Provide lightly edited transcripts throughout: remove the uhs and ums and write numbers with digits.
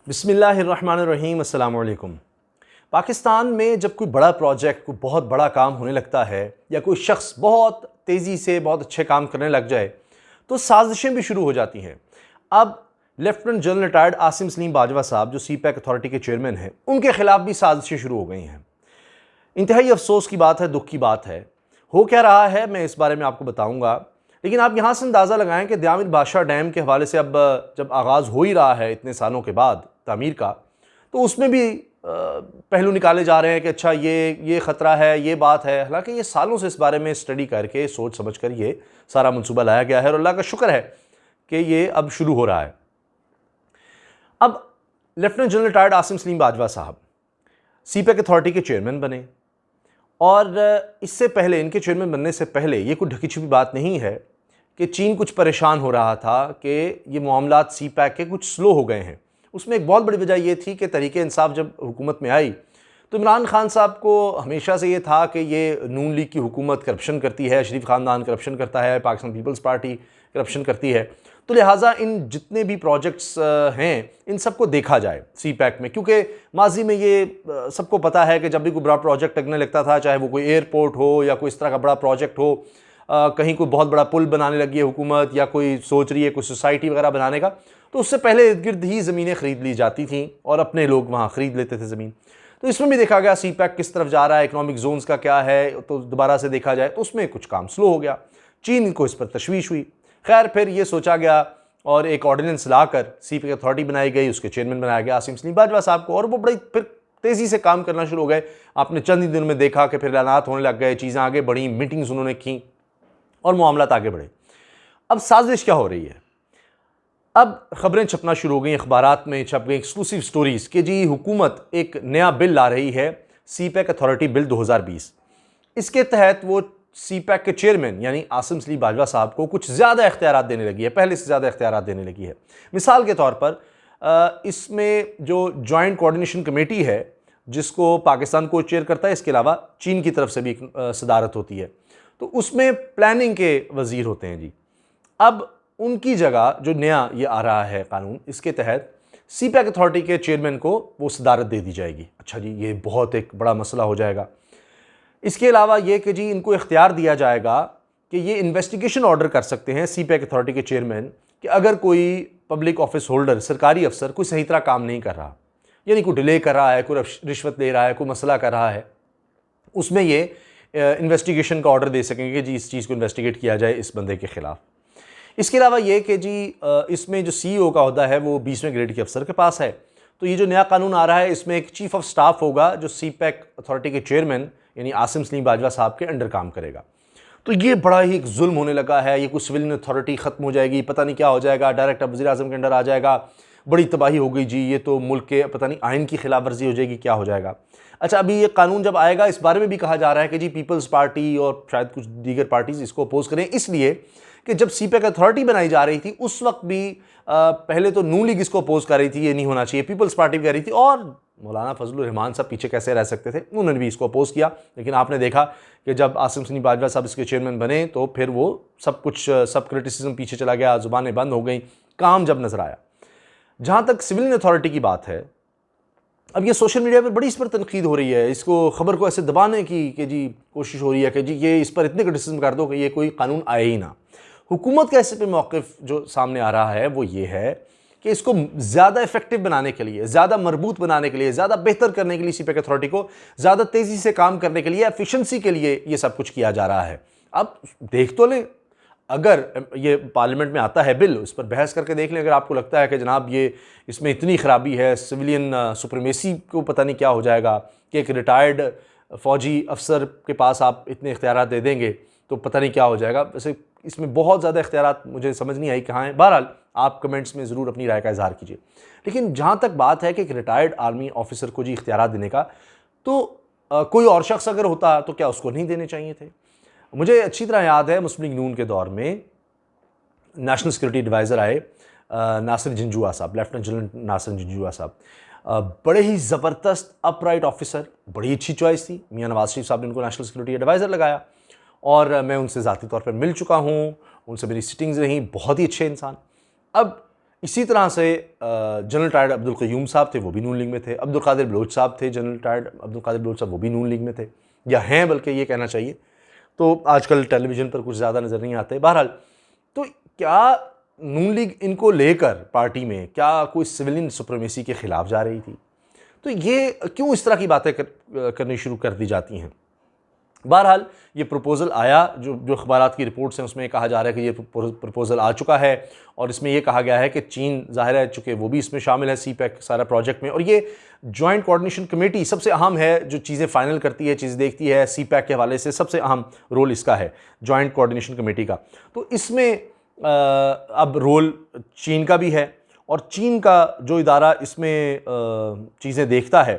बिस्मिल्लाहिर्रहमानिर्रहीम अस्सलाम वालेकुम। पाकिस्तान में जब कोई बड़ा प्रोजेक्ट, कोई बहुत बड़ा काम होने लगता है या कोई शख्स बहुत तेज़ी से बहुत अच्छे काम करने लग जाए तो साजिशें भी शुरू हो जाती हैं। अब lieutenant general retired Asim Salim Bajwa साहब जो सीपैक अथॉरिटी के चेयरमैन हैं, उनके खिलाफ भी साजिशें शुरू हो गई हैं। इंतहाई अफसोस की बात है, दुख की बात है। हो क्या रहा है मैं इस बारे में आपको बताऊंगा, लेकिन आप यहाँ से अंदाज़ा लगाएं कि दयामिर बादशाह डैम के हवाले से अब जब आगाज़ हो ही रहा है इतने सालों के बाद तामीर का, तो उसमें भी पहलू निकाले जा रहे हैं कि अच्छा ये ख़तरा है, ये बात है। हालांकि ये सालों से इस बारे में स्टडी करके सोच समझ कर ये सारा मनसूबा लाया गया है और अल्लाह का शुक्र है कि ये अब शुरू हो रहा है। अब lieutenant general retired Asim Salim Bajwa साहब सीपैक अथॉरिटी के चेयरमैन बने और इससे पहले, इनके चेयरमैन बनने से पहले, ये कोई ढकी छुपी बात नहीं है कि चीन कुछ परेशान हो रहा था कि ये मामलात सीपैक के कुछ स्लो हो गए हैं। उसमें एक बहुत बड़ी वजह ये थी कि तहरीक इंसाफ जब हुकूमत में आई तो इमरान खान साहब को हमेशा से ये था कि ये नून लीग की हुकूमत करप्शन करती है, शरीफ ख़ानदान करप्शन करता है, पाकिस्तान पीपल्स पार्टी करप्शन करती है, तो लिहाजा इन जितने भी प्रोजेक्ट्स हैं इन सबको देखा जाए सीपैक में। क्योंकि माजी में ये सबको पता है कि जब भी कोई बड़ा प्रोजेक्ट लगने लगता था, चाहे वो कोई एयरपोर्ट हो या कोई इस तरह का बड़ा प्रोजेक्ट हो, कहीं कोई बहुत बड़ा पुल बनाने लगी है हुकूमत या कोई सोच रही है कोई सोसाइटी वगैरह बनाने का, तो उससे पहले इर्द गिर्द ही ज़मीनें ख़रीद ली जाती थी और अपने लोग वहाँ ख़रीद लेते थे ज़मीन। तो इसमें भी देखा गया सीपैक किस तरफ जा रहा है, इकोनॉमिक जोन्स का क्या है, तो दोबारा से देखा जाए तो उसमें कुछ काम स्लो हो गया। चीन को इस पर तशवीश हुई। खैर फिर ये सोचा गया और एक ऑर्डिनेंस लाकर सीपैक अथॉरिटी बनाई गई, उसके चेयरमैन बनाया गया आसिम सलीम बाजवा साहब को, और वो बड़ी फिर तेज़ी से काम करना शुरू हो गए। आपने चंद ही दिनों में देखा कि फिर ऐलानात होने लग गए, चीज़ें आगे बढ़ी, मीटिंग्स उन्होंने की और मामलात आगे बढ़े। अब साजिश क्या हो रही है? अब खबरें छपना शुरू हो गई, अखबारात में छप गई एक्सक्लूसिव स्टोरीज़ कि जी हुकूमत एक नया बिल ला रही है, सीपैक अथॉरिटी बिल 2020। इसके तहत वो सीपैक के चेयरमैन यानी आसिम सलीम बाजवा साहब को कुछ ज़्यादा इख्तियारात देने लगी है, पहले से ज़्यादा इख्तियारात देने लगी है। मिसाल के तौर पर इसमें जो जॉइंट कोऑर्डिनेशन कमेटी है जिसको पाकिस्तान को चेयर करता है, इसके अलावा चीन की तरफ से भी एक सदारत होती है, तो उसमें प्लानिंग के वज़ीर होते हैं जी। अब उनकी जगह जो नया ये आ रहा है कानून, इसके तहत सीपैक अथॉरिटी के चेयरमैन को वो सदारत दे दी जाएगी। अच्छा जी, ये बहुत एक बड़ा मसला हो जाएगा। इसके अलावा ये कि जी इनको इख्तियार दिया जाएगा कि ये इन्वेस्टिगेशन ऑर्डर कर सकते हैं सीपैक अथॉरिटी के चेयरमैन कि अगर कोई पब्लिक ऑफिस होल्डर, सरकारी अफसर कोई सही तरह काम नहीं कर रहा, यानी कोई डिले कर रहा है, कोई रिश्वत ले रहा है, कोई मसला कर रहा है, उसमें ये इन्वेस्टिगेशन का ऑर्डर दे सकेंगे कि जी इस चीज़ को इन्वेस्टिगेट किया जाए इस बंदे के ख़िलाफ़। इसके अलावा ये कि जी इसमें जो CEO का ओहदा है वो 20वें ग्रेड के अफसर के पास है। तो ये जो नया कानून आ रहा है इसमें एक चीफ ऑफ स्टाफ होगा जो सीपैक अथॉरिटी के चेयरमैन यानी आसिम सलीम बाजवा साहब के अंडर काम करेगा। तो ये बड़ा ही एक जुल्म होने लगा है, ये कुछ सिविलियन अथॉरिटी ख़त्म हो जाएगी, पता नहीं क्या हो जाएगा, डायरेक्ट अब वज़ीर आज़म के अंडर आ जाएगा, बड़ी तबाही हो गई जी, ये तो मुल्क के पता नहीं आइन की खिलाफ वर्जी हो जाएगी, क्या हो जाएगा। अच्छा, अभी ये कानून जब आएगा इस बारे में भी कहा जा रहा है कि जी पीपल्स पार्टी और शायद कुछ दीगर पार्टीज़ इसको अपोज करें, इसलिए कि जब सीपैक अथॉरिटी बनाई जा रही थी उस वक्त भी पहले तो नून लीग इसको अपोज कर रही थी, ये नहीं होना चाहिए, पीपल्स पार्टी भी कह रही थी, और मौलाना फजलुर रहमान साहब पीछे कैसे रह सकते थे, उन्होंने भी इसको अपोज किया। लेकिन आपने देखा कि जब आसिम सलीम बाजवा साहब इसके चेयरमैन बने तो फिर वो सब क्रिटिसिज्म पीछे चला गया, ज़ुबानें बंद हो गई, काम जब नजर आया। जहाँ तक सिविलियन अथॉरिटी की बात है, अब ये सोशल मीडिया पर बड़ी इस पर तनकीद हो रही है, इसको खबर को ऐसे दबाने की कि जी कोशिश हो रही है कि जी ये इस पर इतने क्रिटिसिज्म कर दो कि ये कोई कानून आए ही ना। हुकूमत का ऐसे पे मौक़िफ़ जो सामने आ रहा है वो ये है कि इसको ज़्यादा इफेक्टिव बनाने के लिए, ज़्यादा मरबूत बनाने के लिए, ज़्यादा बेहतर करने के लिए, सीपैक अथॉरिटी को ज़्यादा तेज़ी से काम करने के लिए, एफिशिएंसी के लिए ये सब कुछ किया जा रहा है। अब देख तो लें, अगर ये पार्लियामेंट में आता है बिल, उस पर बहस करके देख लें। अगर आपको लगता है कि जनाब ये इसमें इतनी ख़राबी है, सिविलियन सुप्रीमेसी को पता नहीं क्या हो जाएगा कि एक रिटायर्ड फ़ौजी अफसर के पास आप इतने इख्तियारात दे देंगे तो पता नहीं क्या हो जाएगा। वैसे इसमें बहुत ज़्यादा इख्तियारात मुझे समझ नहीं आई कहाँ हैं। बहरहाल आप कमेंट्स में ज़रूर अपनी राय का इज़हार कीजिए। लेकिन जहाँ तक बात है कि एक रिटायर्ड आर्मी ऑफिसर को जी इख्तियारात देने का, तो कोई और शख्स अगर होता तो क्या उसको नहीं देने चाहिए थे? मुझे अच्छी तरह याद है मुस्लिम लीग नून के दौर में नेशनल सिक्योरिटी एडवाइज़र आए नासिर जंजुआ साहब, लेफ्टिनेंट जनरल नासिर जंजुआ साहब, बड़े ही ज़बरदस्त अपराइट ऑफिसर, बड़ी अच्छी चॉइस थी। मियां नवाज शरीफ साहब ने उनको नेशनल सिक्योरिटी एडवाइज़र लगाया और मैं उनसे ज़ाती तौर पर मिल चुका हूँ, उनसे मेरी सिटिंग्स रहीं, बहुत ही अच्छे इंसान। अब इसी तरह से जनरल टायर्ड अब्दुल क़य्यूम साहब थे, वो भी नून लीग में थे। अब्दुल क़ादिर बलोच साहब थे, जनरल टायर्ड अब्दुल क़ादिर बलोच साहब, वो भी नून लीग में थे, या हैं बल्कि ये कहना चाहिए। तो आजकल टेलीविज़न पर कुछ ज़्यादा नज़र नहीं आते। बहरहाल, तो क्या नून लीग इनको लेकर पार्टी में क्या कोई सिविलियन सुप्रीमेसी के ख़िलाफ़ जा रही थी? तो ये क्यों इस तरह की बातें करनी शुरू कर दी जाती हैं? बहरहाल, ये प्रपोज़ल आया, जो अखबारात की रिपोर्ट्स हैं उसमें कहा जा रहा है कि ये प्रपोज़ल आ चुका है, और इसमें यह कहा गया है कि चीन ज़ाहिर है चूँकि वो भी इसमें शामिल है CPEC सारा प्रोजेक्ट में, और ये जॉइंट कोऑर्डिनेशन कमेटी सबसे अहम है जो चीज़ें फाइनल करती है, चीज़ देखती है। CPEC के हवाले से सबसे अहम रोल इसका है, जॉइंट कोऑर्डिनेशन कमेटी का। तो इसमें अब रोल चीन का भी है, और चीन का जो इदारा इसमें चीज़ें देखता है,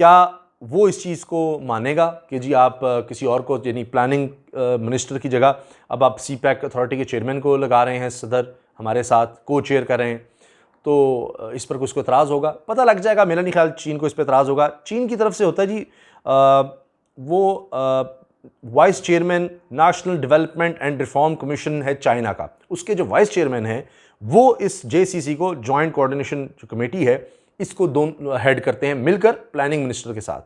क्या वो इस चीज़ को मानेगा कि जी आप किसी और को, यानी प्लानिंग मिनिस्टर की जगह अब आप CPEC अथॉरिटी के चेयरमैन को लगा रहे हैं, सदर हमारे साथ को चेयर कर रहे हैं, तो इस पर कुछ को एतराज़ होगा, पता लग जाएगा। मेरा नहीं ख्याल चीन को इस पर एतराज़ होगा। चीन की तरफ से होता है जी वो vice chairman national development and reform commission है चाइना का, उसके जो वाइस चेयरमैन हैं वो इस JCC को, जॉइंट कोऑर्डिनेशन जो कमेटी है, इसको दोनों हेड करते हैं मिलकर प्लानिंग मिनिस्टर के साथ।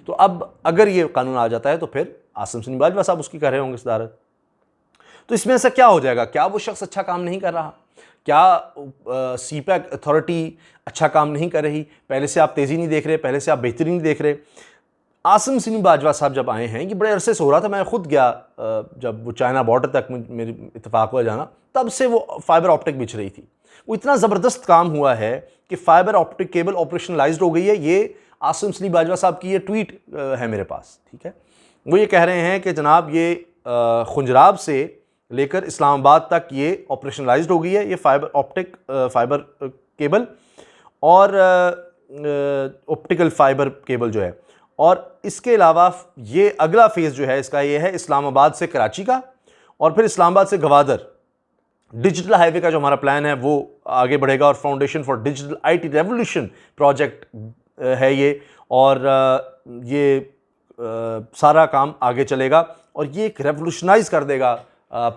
तो अब अगर ये कानून आ जाता है तो फिर आसिम सुनी बाजवा साहब उसकी कर रहे होंगे सदारत। तो इसमें ऐसा क्या हो जाएगा? क्या वो शख्स अच्छा काम नहीं कर रहा? क्या CPEC अथॉरिटी अच्छा काम नहीं कर रही? पहले से आप तेज़ी नहीं देख रहे, पहले से आप बेहतरी नहीं देख रहे? आसिम सुनी बाजवा साहब जब आए हैं, ये बड़े अरसे से हो रहा था, मैं खुद गया जब वो चाइना बॉर्डर तक मेरी इत्तेफाक हुआ जाना, तब से वो फाइबर ऑप्टिक बिछ रही थी। वो इतना ज़बरदस्त काम हुआ है कि फाइबर ऑप्टिक केबल ऑपरेशनलाइज्ड हो गई है। ये आसिम सुनी बाजवा साहब की ये ट्वीट है मेरे पास, ठीक है। वो ये कह रहे हैं कि जनाब ये खुंजराब से लेकर इस्लामाबाद तक ये ऑपरेशनलाइज्ड हो गई है, ये फाइबर ऑप्टिक फाइबर केबल और ऑप्टिकल फाइबर केबल जो है। और इसके अलावा ये अगला फेज़ जो है इसका, ये है इस्लामाबाद से कराची का, और फिर इस्लामाबाद से गवादर डिजिटल हाईवे का जो हमारा प्लान है वो आगे बढ़ेगा, और foundation for digital IT revolution project है ये, और ये सारा काम आगे चलेगा, और ये एक रेवोल्यूशनाइज कर देगा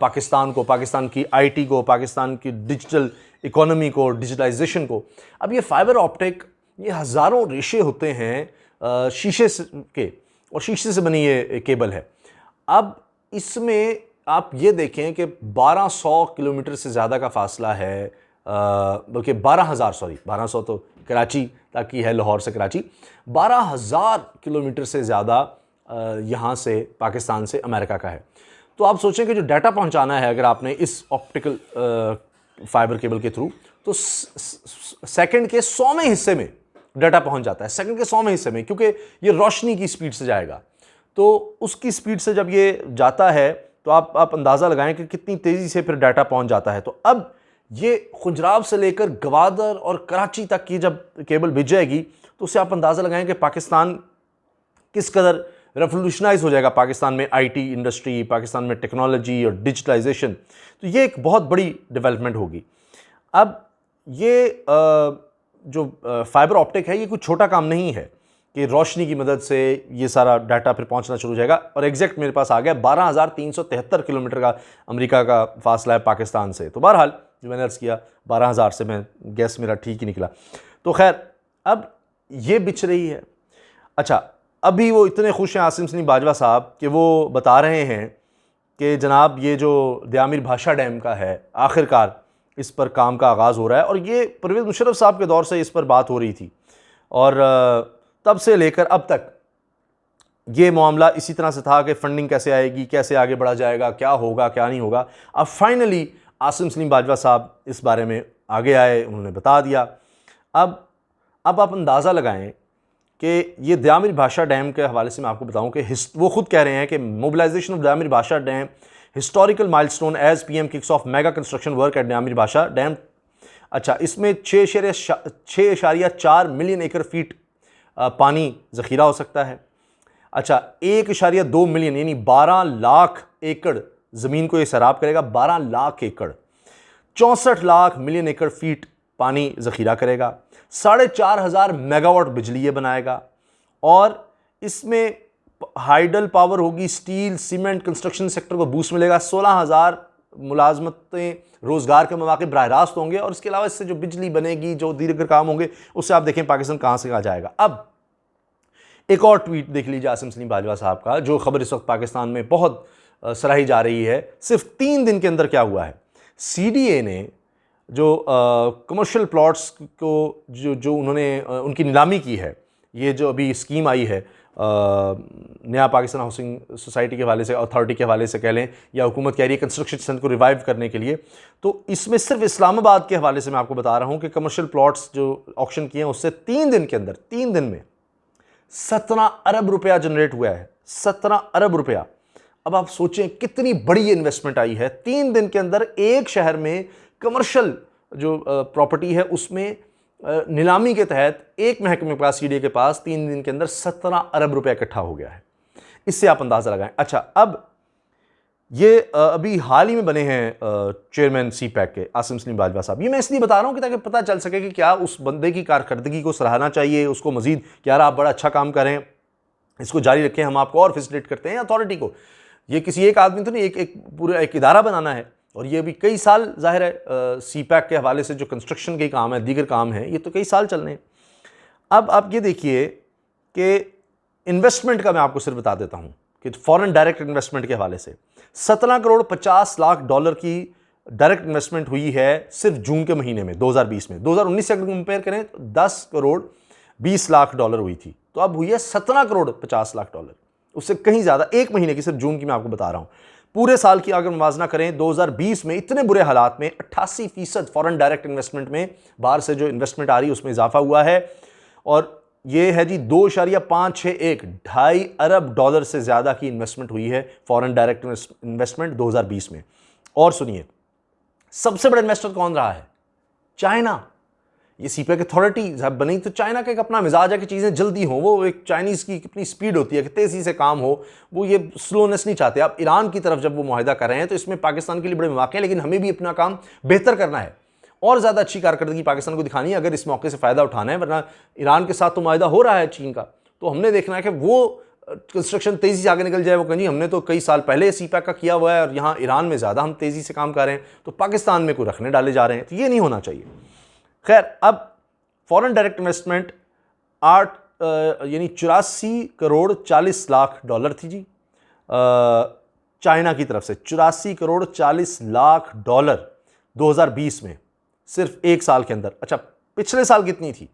पाकिस्तान को, पाकिस्तान की IT को, पाकिस्तान की डिजिटल इकोनॉमी को, डिजिटलाइजेशन को। अब ये फाइबर ऑप्टिक, ये हज़ारों रेशे होते हैं शीशे के, और शीशे से बनी ये केबल है। अब इसमें आप ये देखें कि 1200 किलोमीटर से ज़्यादा का फासला है, बल्कि 1200 तो कराची तक की है, लाहौर से कराची, 12,000 किलोमीटर से ज़्यादा यहाँ से पाकिस्तान से अमेरिका का है। तो आप सोचें कि जो डाटा पहुँचाना है अगर आपने इस ऑप्टिकल फाइबर केबल के थ्रू, तो सेकंड के 100वें हिस्से में डाटा पहुँच जाता है, सेकंड के 100वें हिस्से में, क्योंकि ये रोशनी की स्पीड से जाएगा। तो उसकी स्पीड से जब ये जाता है तो आप अंदाज़ा लगाएं कि कितनी तेज़ी से फिर डाटा पहुँच जाता है। तो अब ये खुंजराब से लेकर गवादर और कराची तक की जब केबल भिज जाएगी, तो उससे आप अंदाज़ा लगाएं कि पाकिस्तान किस कदर रेवोल्यूशनाइज हो जाएगा, पाकिस्तान में IT इंडस्ट्री, पाकिस्तान में टेक्नोलॉजी और डिजिटलाइजेशन। तो ये एक बहुत बड़ी डेवलपमेंट होगी। अब ये जो फाइबर ऑप्टिक है, ये कुछ छोटा काम नहीं है कि रोशनी की मदद से ये सारा डाटा फिर पहुंचना शुरू हो जाएगा। और एग्जैक्ट मेरे पास आ गया 12,373 किलोमीटर का अमेरिका का फासला है पाकिस्तान से। तो बहरहाल जो मैंने अर्ज़ किया 12,000 से, मैं गैस मेरा ठीक ही निकला। तो खैर, अब ये बिछ रही है। अच्छा, अभी वो इतने खुश हैं आसिम सुनी बाजवा साहब कि वो बता रहे हैं कि जनाब ये जो दयामिर भाषा डैम का है, आखिरकार इस पर काम का आगाज़ हो रहा है। और ये परवेज़ मुशर्रफ साहब के दौर से इस पर बात हो रही थी, और तब से लेकर अब तक ये मामला इसी तरह से था कि फंडिंग कैसे आएगी, कैसे आगे बढ़ा जाएगा, क्या होगा क्या नहीं होगा। अब फाइनली आसिम सलीम बाजवा साहब इस बारे में आगे आए, उन्होंने बता दिया। अब आप अंदाज़ा लगाएं कि ये दयामिर भाषा डैम के हवाले से मैं आपको बताऊं कि वो खुद कह रहे हैं कि mobilisation of Diamer Bhasha dam historical milestone as PM kicks off mega construction work at Diamer Bhasha dam. अच्छा, इसमें 6.4 मिलियन एकड़ फीट पानी ज़ख़ीरा हो सकता है। अच्छा, 1.2 मिलियन यानी 12 लाख एकड़ ज़मीन को ये सैराब करेगा। 12 लाख एकड़, 64 लाख मिलियन एकड़ फीट पानी ज़ख़ीरा करेगा। 4,500 मेगावाट बिजली ये बनाएगा, और इसमें हाइडल पावर होगी, स्टील, सीमेंट, कंस्ट्रक्शन सेक्टर को बूस्ट मिलेगा। 16,000 मुलाजमतें, रोज़गार के मौके बराह रास्त होंगे, और इसके अलावा इससे जो बिजली बनेगी, जो दीगर काम होंगे, उससे आप देखें पाकिस्तान कहाँ से कहाँ जाएगा। अब एक और ट्वीट देख लीजिए आसिम सलीम बाजवा साहब का, जो खबर इस वक्त पाकिस्तान में बहुत सराही जा रही है। सिर्फ 3 दिन के अंदर क्या हुआ है, CDA ने जो कमर्शियल प्लॉट्स को जो उन्होंने उनकी नीलामी की है, ये जो अभी स्कीम आई है नया पाकिस्तान हाउसिंग सोसाइटी के हवाले से, अथॉरिटी के हवाले से कह लें, या हुकूमत कह रही है कंस्ट्रक्शन सेक्टर को रिवाइव करने के लिए, तो इसमें सिर्फ इस्लामाबाद के हवाले से मैं आपको बता रहा हूँ कि कमर्शियल प्लॉट्स जो ऑक्शन किए हैं उससे 3 दिन के अंदर, 3 दिन में 17 अरब रुपया जनरेट हुआ है। 17 अरब रुपया। अब आप सोचें कितनी बड़ी इन्वेस्टमेंट आई है 3 दिन के अंदर। एक शहर में कमर्शियल जो प्रॉपर्टी है उसमें नीलामी के तहत एक महकमे के पास, CDA के पास 3 दिन के अंदर 17 अरब रुपया इकट्ठा हो गया है। इससे आप अंदाज़ा लगाएं। अच्छा, अब ये अभी हाल ही में बने हैं चेयरमैन CPAC के आसिम सलीम बाजवा साहब। ये मैं इसलिए बता रहा हूँ कि ताकि पता चल सके कि क्या उस बंदे की कारकर्दगी को सराहना चाहिए, उसको मजीद कि यार आप बड़ा अच्छा काम करें, इसको जारी रखें, हम आपको और फैसिलिटेट करते हैं। अथॉरिटी को ये किसी एक आदमी तो नहीं, एक पूरा एक इदारा बनाना है, और ये भी कई साल ज़ाहिर है CPAC के हवाले से जो कंस्ट्रक्शन के काम है, दीगर काम है, ये तो कई साल चल रहे हैं। अब आप ये देखिए कि इन्वेस्टमेंट का मैं आपको सिर्फ बता देता हूँ कि फॉरेन डायरेक्ट इन्वेस्टमेंट के हवाले से 17 करोड़ 50 लाख डॉलर की डायरेक्ट इन्वेस्टमेंट हुई है सिर्फ जून के महीने में 2020 में। 2019 से अगर कंपेयर करें तो 10 करोड़ 20 लाख डॉलर हुई थी, तो अब हुई है 17 करोड़ 50 लाख डॉलर, उससे कहीं ज़्यादा। एक महीने की, सिर्फ जून की मैं आपको बता रहा हूँ। पूरे साल की अगर मुवाजना करें 2020 में इतने बुरे हालात में 88% फॉरेन डायरेक्ट इन्वेस्टमेंट में, बाहर से जो इन्वेस्टमेंट आ रही है उसमें इजाफा हुआ है, और ये है जी 2.561 2.5 अरब डॉलर से ज़्यादा की इन्वेस्टमेंट हुई है फॉरेन डायरेक्ट इन्वेस्टमेंट 2020 में। और सुनिए, सबसे बड़ा इन्वेस्टर कौन रहा है? चाइना। ये CPAC अथॉरिटी जब बनी तो चाइना का एक अपना मिजाज है कि चीज़ें जल्दी हों, वो एक चाइनीज़ की अपनी स्पीड होती है कि तेज़ी से काम हो, वो ये स्लोनेस नहीं चाहते। अब ईरान की तरफ जब वो मुआहिदा कर रहे हैं तो इसमें पाकिस्तान के लिए बड़े मौके हैं, लेकिन हमें भी अपना काम बेहतर करना है और ज़्यादा अच्छी कारकर्दगी पाकिस्तान को दिखानी है अगर इस मौके से फ़ायदा उठाना है। वरना ईरान के साथ तो मुआहिदा हो रहा है चीन का, तो हमने देखना है कि वो कंस्ट्रक्शन तेज़ी से आगे निकल जाए। वो कहें जी हमने तो कई साल पहले CPAC का किया हुआ है और यहाँ ईरान में ज़्यादा हम तेज़ी से काम कर रहे हैं, तो पाकिस्तान में कोई रखने डाले जा रहे हैं, तो ये नहीं होना चाहिए। खैर, अब foreign direct investment 84 crore 40 lakh dollar थी जी चाइना की तरफ से। 84 करोड़ 40 लाख डॉलर 2020 में, सिर्फ एक साल के अंदर। अच्छा, पिछले साल कितनी थी?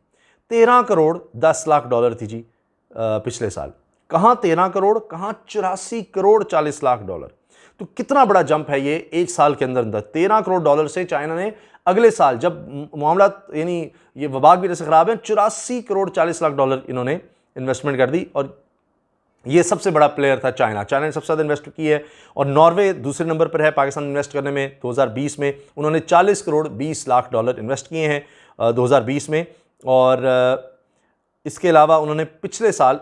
13 करोड़ 10 लाख डॉलर थी जी पिछले साल। कहाँ 13 करोड़, कहाँ 84 करोड़ 40 लाख डॉलर। तो कितना बड़ा जंप है ये एक साल के अंदर अंदर। 13 करोड़ डॉलर से चाइना ने अगले साल, जब मामला यानी ये वबा की वजह से ख़राब है, 84 करोड़ 40 लाख डॉलर इन्होंने इन्वेस्टमेंट कर दी। और ये सबसे बड़ा प्लेयर था चाइना। चाइना ने सबसे ज़्यादा इन्वेस्ट की है, और नॉर्वे दूसरे नंबर पर है पाकिस्तान इन्वेस्ट करने में। 2020 में उन्होंने 40 करोड़ 20 लाख डॉलर इन्वेस्ट किए हैं 2020 में। और इसके अलावा उन्होंने पिछले साल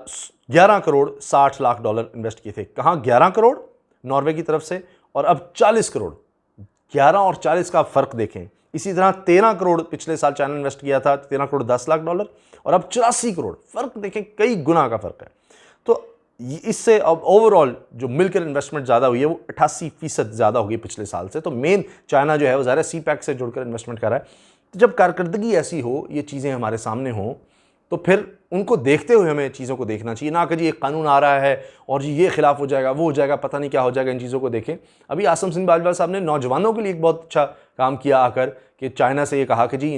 11 करोड़ 60 लाख डॉलर इन्वेस्ट किए थे। कहाँ? 11 करोड़ नॉर्वे की तरफ से, और अब 40 करोड़। 11 और 40 का फ़र्क देखें। इसी तरह 13 करोड़ पिछले साल चाइना इन्वेस्ट किया था, 13 करोड़ 10 लाख डॉलर, और अब 84 करोड़। फ़र्क देखें, कई गुना का फ़र्क है। तो इससे अब ओवरऑल जो मिलकर इन्वेस्टमेंट ज़्यादा हुई है वो 88% ज़्यादा होगी पिछले साल से। तो मेन चाइना जो है वो ज़्यादा CPAC से जुड़कर इन्वेस्टमेंट कर रहा है। तो जब कारकर्दगी ऐसी हो, ये चीज़ें हमारे सामने हों, तो फिर उनको देखते हुए हमें चीज़ों को देखना चाहिए। ना कि जी एक कानून आ रहा है और जी ये खिलाफ हो जाएगा, वो हो जाएगा, पता नहीं क्या हो जाएगा। इन चीज़ों को देखें। अभी आसिम सलीम बाजवा साहब ने नौजवानों के लिए एक बहुत अच्छा काम किया आकर, कि चाइना से ये कहा कि जी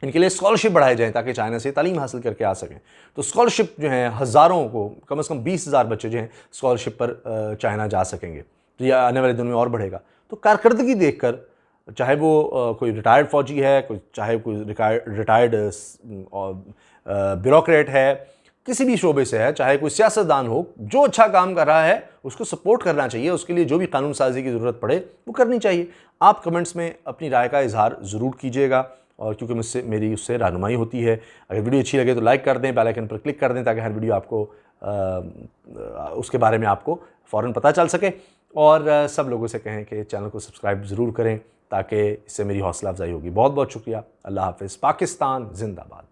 इनके लिए स्कॉलरशिप बढ़ाए जाएँ ताकि चाइना से तालीम हासिल करके आ सकें। तो स्कॉलरशिप जो है हज़ारों को, कम से कम 20,000 बच्चे जो हैं स्कॉलरशिप पर चाइना जा सकेंगे। तो यह आने वाले दिनों में और बढ़ेगा। तो कारकर्दगी देखकर, चाहे वो कोई रिटायर्ड फ़ौजी है, चाहे कोई रिटायर्ड ब्यूरोक्रेट है, किसी भी शोबे से है, चाहे कोई सियासतदान हो, जो अच्छा काम कर रहा है उसको सपोर्ट करना चाहिए। उसके लिए जो भी कानून साजी की ज़रूरत पड़े वो करनी चाहिए। आप कमेंट्स में अपनी राय का इजहार ज़रूर कीजिएगा, और क्योंकि मेरी उससे रहनुमाई होती है। अगर वीडियो अच्छी लगे तो लाइक कर दें, बेल आइकन पर क्लिक कर दें, ताकि हर वीडियो आपको उसके बारे में आपको फ़ौरन पता चल सके। और सब लोगों से कहें कि चैनल को सब्सक्राइब ज़रूर करें, ताकि इससे मेरी हौसला अफजाई होगी। बहुत बहुत शुक्रिया। अल्लाह हाफ़िज़। पाकिस्तान जिंदाबाद।